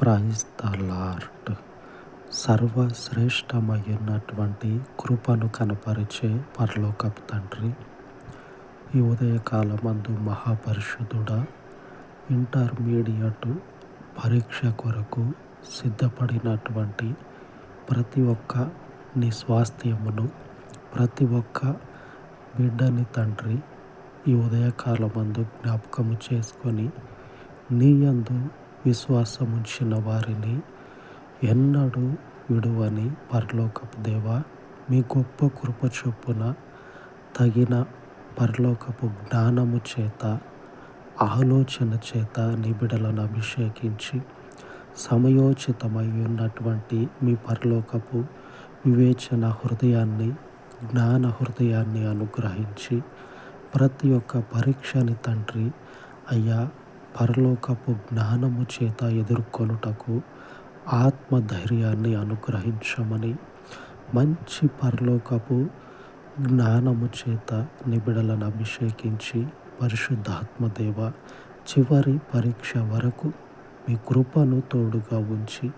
Praise the lord. సర్వశ్రేష్టమైనటువంటి కృపను కనపరిచే పరలోకపు తండ్రి, ఈ ఉదయకాలమందు మహాపరిశుద్ధుడా, ఇంటర్మీడియట్ పరీక్ష కొరకు సిద్ధపడినటువంటి ప్రతి ఒక్క నీ స్వాస్థ్యమును, ప్రతి ఒక్క బిడ్డని తండ్రి ఈ ఉదయకాలమందు జ్ఞాపకము చేసుకొని నీ యందు విశ్వాసముంచిన వారిని ఎన్నడూ విడువని పరలోకపు దేవా, మీ గొప్ప కృప చొప్పున తగిన పరలోకపు జ్ఞానము చేత, ఆలోచన చేత నీ బిడ్డలను అభిషేకించి సమయోచితమై ఉన్నటువంటి మీ పరలోకపు వివేచన హృదయాన్ని, జ్ఞాన హృదయాన్ని అనుగ్రహించి ప్రతి ఒక్క పరీక్షని తండ్రి అయ్యా పరలోకపు జ్ఞానము చేత ఎదుర్కొనుటకు ఆత్మధైర్యాన్ని అనుగ్రహించమని, మంచి పరలోకపు జ్ఞానము చేత నిబిడలను అభిషేకించి పరిశుద్ధాత్మదేవ చివరి పరీక్ష వరకు మీ కృపను తోడుగా ఉంచి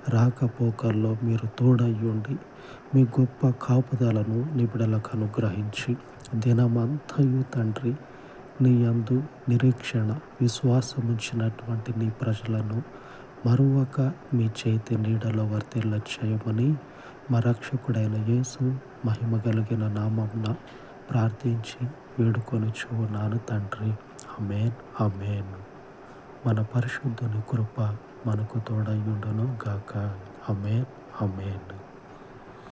రాకపోకల్లో మీరు తోడయ్యుండి మీ గొప్ప కాపుదలను నిబిడలకు అనుగ్రహించి దినమంతయు తండ్రి నీ యందు నిరీక్షణ విశ్వాసముంచినటువంటి నీ ప్రజలను మరొక మీ చేతి నీడలో వర్తిల్ల చేయమని మా రక్షకుడైన యేసు మహిమ కలిగిన నామమున ప్రార్థించి వేడుకొనుచున్నాను తండ్రి. ఆమేన్, ఆమేన్. మన పరిశుద్ధుని కృప మనకు తోడయ్యుండును గాక. ఆమేన్, ఆమేన్.